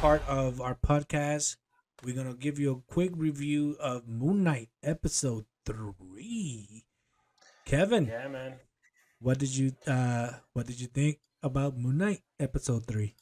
part of our podcast. We're gonna give you a quick review of Moon Knight episode 3. Kevin, Yeah, man. what did you think about Moon Knight episode 3?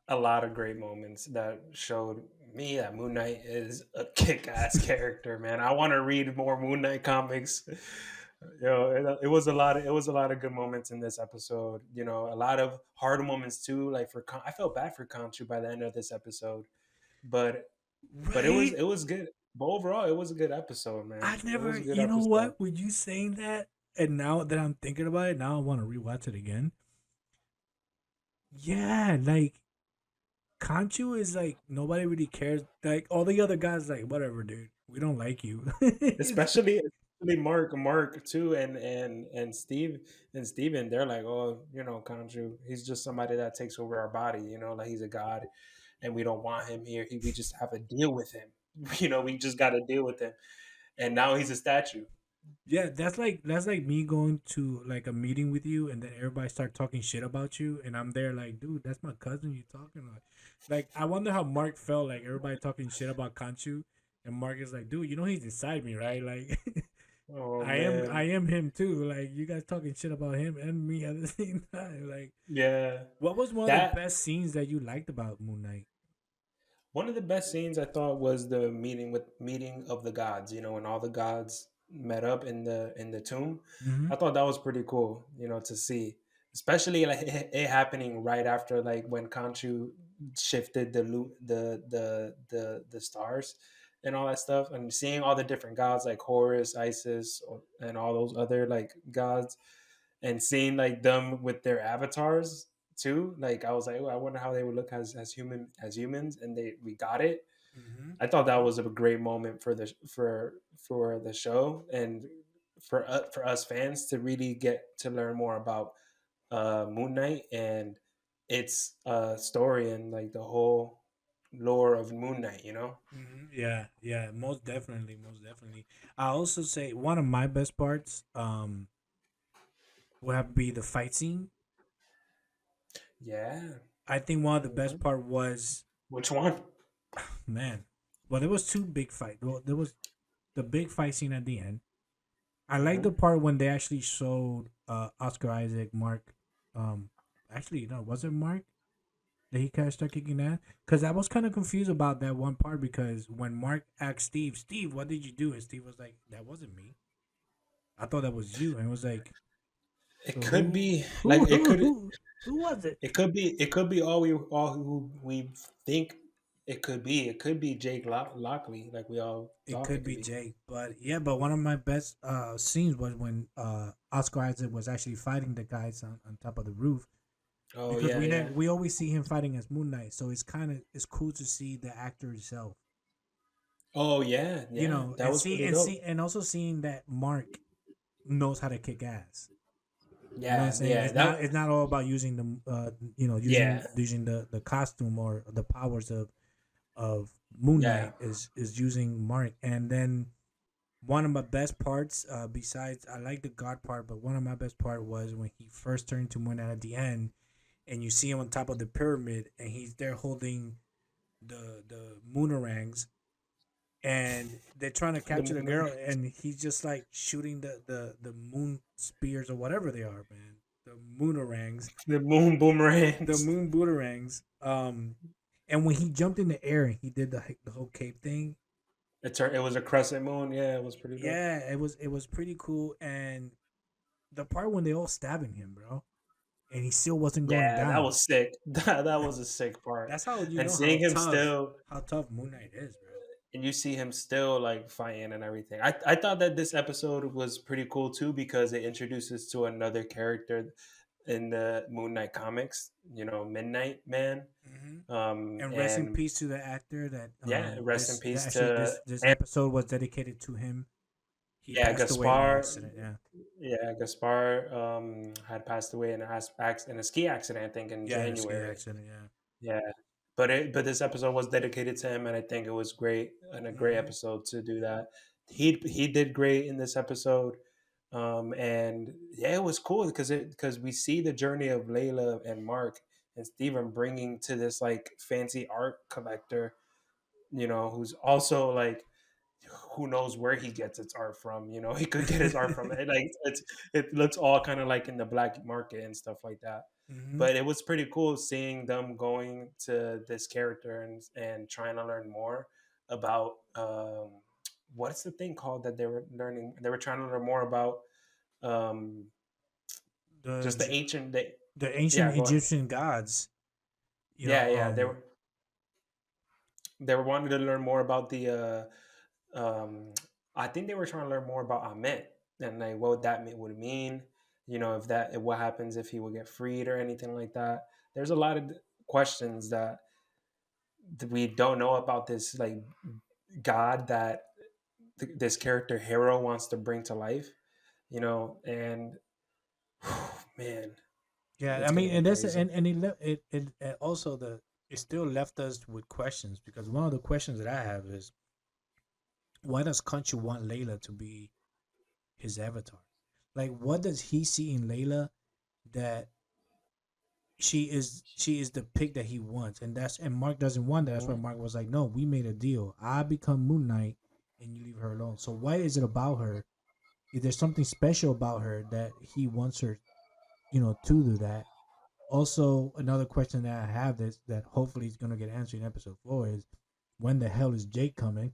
A lot of great moments that showed me that Moon Knight is a kick-ass character, man. I want to read more Moon Knight comics. It was a lot. It was a lot of good moments in this episode. A lot of hard moments too. Like I felt bad for Khonshu by the end of this episode, but but Right? it was good. But overall, it was a good episode, man. I It never was a good you know episode. what? With you saying that, and now that I'm thinking about it, now I want to rewatch it again. Yeah, like Kanchu is like nobody really cares. Like all the other guys, like whatever, dude. We don't like you. Especially Mark too, and Steven, they're like, oh, Kanju, he's just somebody that takes over our body, like he's a god, and we don't want him here. We just have to deal with him. We just got to deal with him, and now he's a statue. Yeah, that's like me going to like a meeting with you, and then everybody start talking shit about you, and I'm there like, dude, that's my cousin. You talking like I wonder how Mark felt like everybody talking shit about Kanchu, and Mark is like, dude, he's inside me, right? Like, Oh I am I man, am him too. Like you guys talking shit about him and me at the same time. Like, yeah, what was one of the that best scenes that you liked about Moon Knight? one of the best scenes I thought was the meeting of the gods. When all the gods met up in the tomb. Mm-hmm. I thought that was pretty cool. To see, especially like it happening right after like when Khonshu shifted the stars and all that stuff, and seeing all the different gods like Horus, Isis, and all those other like gods, and seeing like them with their avatars too. Like I was like, oh, I wonder how they would look as humans, and we got it. Mm-hmm. I thought that was a great moment for the show, and for us fans to really get to learn more about Moon Knight and its story and like the whole lore of Moon Knight. Yeah, yeah, most definitely, most definitely. I also say one of my best parts, would have to be the fight scene. Yeah. I think one of the best Mhm. part was, Which one? man. Well, there was two big fight. Well, there was the big fight scene at the end. I like the Mhm. part when they actually showed Oscar Isaac, Mark. Um, actually, no, was it Mark that he kind of started kicking that? Because I was kind of confused about that one part because when Mark asked Steve, Steve, what did you do? And Steve was like, that wasn't me. I thought that was you. And it was like, It so could who, be like who, who, who, who was it? it could be all who we think it could be. It could be Jake Lockley, like we all It thought it could could be be. Jake, but yeah, but one of my best scenes was when Oscar Isaac was actually fighting the guys on top of the roof Oh because yeah, we yeah, never we always see him fighting as Moon Knight, so it's cool to see the actor himself, oh yeah, yeah. That and was see pretty and dope. see and also seeing that Mark knows how to kick ass. You know what I'm Yeah, saying? yeah, It's not all about using yeah, using the costume or the powers of Moon yeah. Knight is using Mark, and then one of my best parts, besides I like the God part, but one of my best part was when he first turned to Moon Knight at the end, and you see him on top of the pyramid, and he's there holding the moonerangs, and they're trying to The capture the girl, and he's just like shooting the moon spears or whatever they are, man. The moonerangs, the moon the boomerangs. moon boomerangs. And when he jumped in the air and he did the whole cape thing, It was a crescent moon. Yeah, it was pretty dope. yeah, it was pretty cool. And the part when they all stabbing him, bro, and he still wasn't going Yeah, that down. was sick. That was a sick part. That's how you And know seeing him still how tough Moon Knight is, bro. and you see him still like fighting and everything. I thought that this episode was pretty cool too because it introduces to another character in the Moon Knight comics, Midnight Man. Hmm. And rest in And peace to the actor that yeah, rest in that peace actually to this episode was dedicated to him. He yeah, passed away in an Gaspar. accident. Yeah, Yeah, Gaspar had passed away in in a ski accident, I think, in yeah, in a ski January. accident. Yeah. Yeah, but this episode was dedicated to him, and I think it was great and a great Hmm. episode to do that. He did great in this episode, and yeah, it was cool because we see the journey of Layla and Mark and Steven bringing to this like fancy art collector, who's also like, who knows where he gets its art from. He could get his art from it. Like it looks all kind of like in the black market and stuff like that. Hmm. But it was pretty cool seeing them going to this character and trying to learn more about what's the thing called that they were learning. They were trying to learn more about um, The just the ancient. the ancient Yeah, go ahead. Egyptian gods. You know, Yeah, yeah. They were wanting to learn more about the. I think they were trying to learn more about Ahmed and like what that would mean. If what happens if he would get freed or anything like that. There's a lot of questions that we don't know about this like God that this character hero wants to bring to life. And man, yeah. I it's gonna mean, get and that's crazy. and it also it still left us with questions because one of the questions that I have is why does Conchu want Layla to be his avatar? Like, what does he see in Layla that she is the pick that he wants, and Mark doesn't want that. That's why Mhm. Mark was like, no, we made a deal. I become Moon Knight, and you leave her alone. So why is it about her? If there's something special about her that he wants her, to do that. Also, another question that I have that hopefully is gonna get answered in episode 4 is when the hell is Jake coming?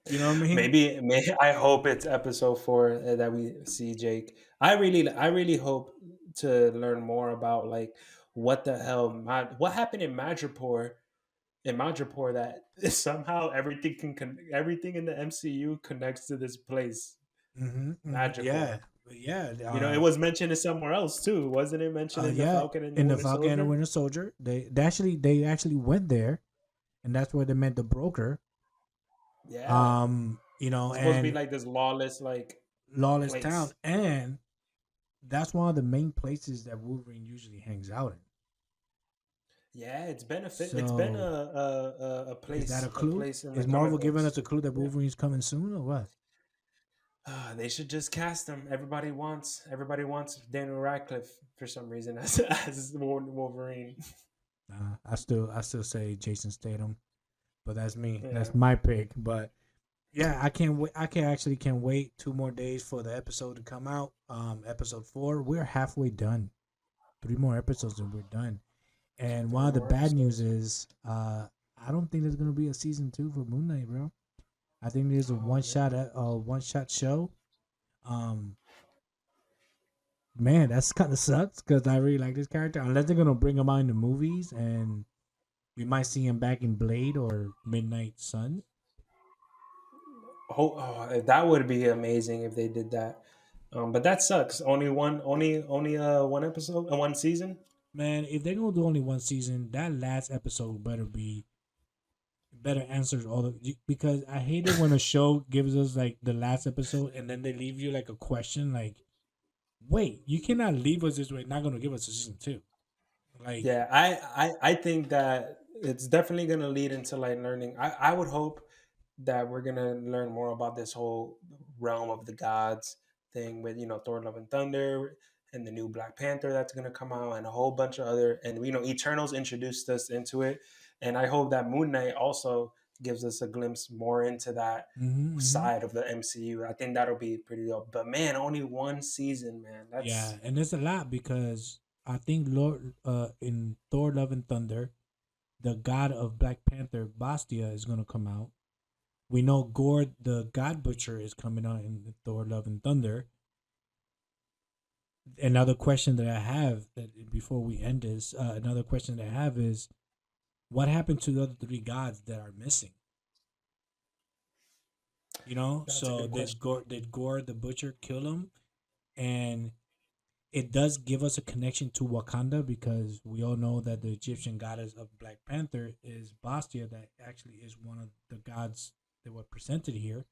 You know what I mean? I hope it's episode 4 that we see Jake. I really hope to learn more about like what the hell what happened in Madripoor that somehow everything in the MCU connects to this place, Yeah, Madripoor. yeah, It was mentioned in somewhere else too, wasn't it? Mentioned in the yeah. Falcon and the In the Winter Falcon and the Soldier. Winter Soldier, they actually went there, and that's where they met the broker. Yeah, it's supposed to be And like this lawless like Lawless Town, place. and that's one of the main places that Wolverine usually hangs out in. Yeah, it's been So, a is that place a a clue? place in the Is comic Marvel giving books. us a clue that Yeah. Wolverine's coming soon, or what? They should just cast him. Everybody wants Daniel Radcliffe for some reason as Wolverine. I still say Jason Statham, but that's me. Yeah. That's my pick. But yeah, I can't wait. Can't wait 2 more days for the episode to come out. Episode 4. We're halfway done. 3 more episodes and we're done. And one Three of the more bad news episodes. is, I don't think there's gonna be a season 2 for Moon Knight, bro. I think there's a Oh man. one shot show. Um, man, that's kind of sucks because I really like this character. Unless they're gonna bring him out in the movies, and we might see him back in Blade or Midnight Suns. That would be amazing if they did that. But that sucks. Only one episode, one season. Man, if they're gonna do only one season, that last episode better answers all the because I hate it when a show gives us like the last episode and then they leave you like a question like, wait, you cannot leave us this way. Not gonna give us a season 2. Like, Yeah, I think that it's definitely gonna lead into like learning. I would hope that we're gonna learn more about this whole realm of the gods thing with Thor: Love and Thunder and the new Black Panther that's gonna come out and a whole bunch of other, and Eternals introduced us into it, and I hope that Moon Knight also gives us a glimpse more into that mm-hmm. side of the MCU. I think that'll be pretty dope. But man, only one season, man. Yeah, That's and there's a lot because I think Lord in Thor: Love and Thunder, the god of Black Panther, Bastia, is gonna come out. We know Gore, the God Butcher, is coming out in Thor: Love and Thunder. Another question that I have that before we end this, another question that I have is, what happened to the other 3 gods that are missing? that's a So good did question. Gore the Butcher kill him? And it does give us a connection to Wakanda because we all know that the Egyptian goddess of Black Panther is Bastia, that actually is one of the gods that were presented here.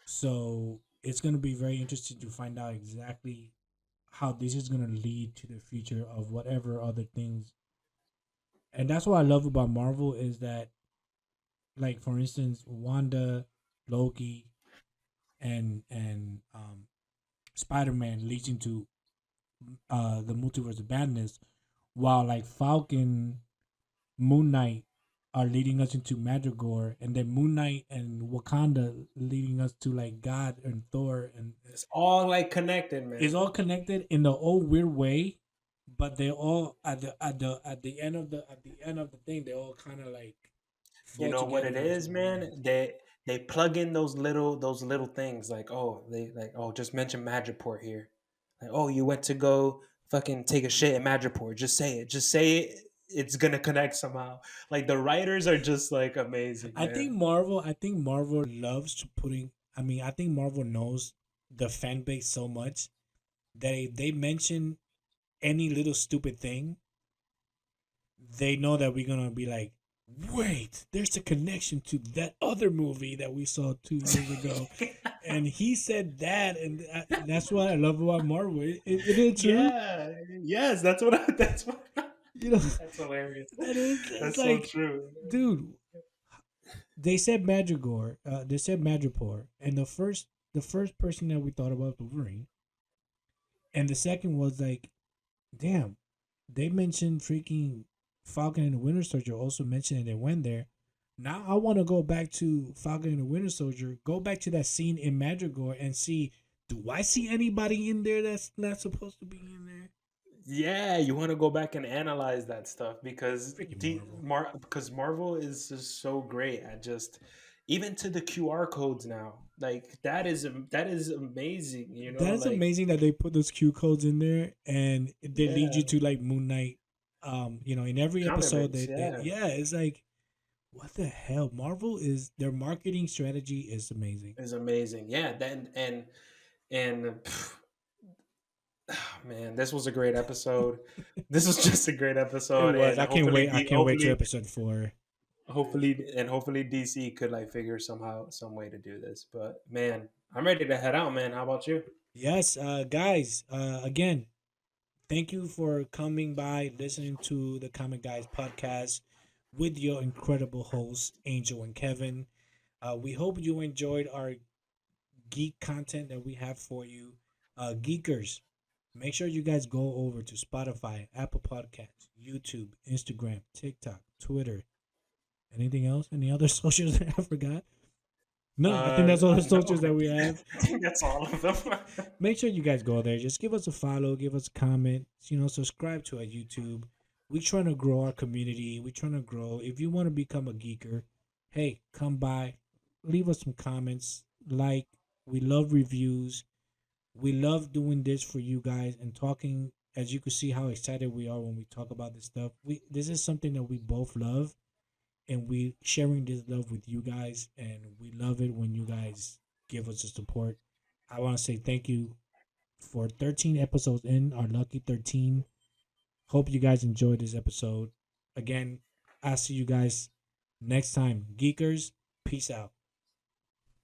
So it's going to be very interesting to find out exactly how this is going to lead to the future of whatever other things. And that's what I love about Marvel is that, like for instance, Wanda, Loki, and Spider Man leads into the Multiverse of Madness, while like Falcon, Moon Knight are leading us into Madrigal, and then Moon Knight and Wakanda leading us to like God and Thor, and It's all like connected, it's man. all connected in the old weird way, but they all at the end of the thing they all kind of like You fall know what together it into is, one. man? They plug in those little things like, oh, they like, oh, just mention Madripoor here. Like, oh, you went to go fucking take a shit in Madripoor. Just say it. Just say it. It's gonna connect somehow. Like the writers are just like amazing, man. I think Marvel loves to putting. I mean, I think Marvel knows the fan base so much that if they mention any little stupid thing, they know that we're gonna be like, wait, there's a connection to that other movie that we saw 2 years ago, and he said that, and that's what I love about Marvel. It is true, Yeah. Yes, that's what. That's what. you know. That's hilarious. That is, it's That's so like, true. dude, they said Madrigal, they said Madripoor, and the first person that we thought about was Wolverine, and the second was like, damn, they mentioned freaking Falcon and the Winter Soldier. Also mentioned they went there. Now I want to go back to Falcon and the Winter Soldier. Go back to that scene in Madrigal and see. Do I see anybody in there that's not supposed to be in there? Yeah, you want to go back and analyze that stuff Freaking Marvel. Because Marvel is just so great at just even to the QR codes now. Like that is amazing, you know? That is Like amazing that they put those Q codes in there and they lead you yeah, to like Moon Knight. In every episode comics, yeah, yeah, it's like what the hell? Marvel is their marketing strategy is amazing. is amazing. Yeah, then and man, this was a great episode. This was just a great It episode, was. and I can't wait. I can't wait to episode 4. hopefully DC could like figure some way to do this. But man, I'm ready to head out, man. How about you? Yes, guys. Again, thank you for coming by, listening to the Comic Guys podcast with your incredible hosts, Angel and Kevin. We hope you enjoyed our geek content that we have for you. Geekers, make sure you guys go over to Spotify, Apple Podcasts, YouTube, Instagram, TikTok, Twitter. Anything else? Any other socials that I forgot? No, I think that's all the No, socials that we have. I think that's all of them. Make sure you guys go there. Just give us a follow, give us a comment, subscribe to our YouTube. We're trying to grow our community. We're trying to grow. If you want to become a geeker, hey, come by, leave us some comments. Like, we love reviews. We love doing this for you guys and talking. As you can see how excited we are when we talk about this stuff. This is something that we both love, and we sharing this love with you guys, and we love it when you guys give us the support. I want to say thank you for 13 episodes in, our lucky 13. Hope you guys enjoyed this episode. Again, I'll see you guys next time. Geekers, peace out.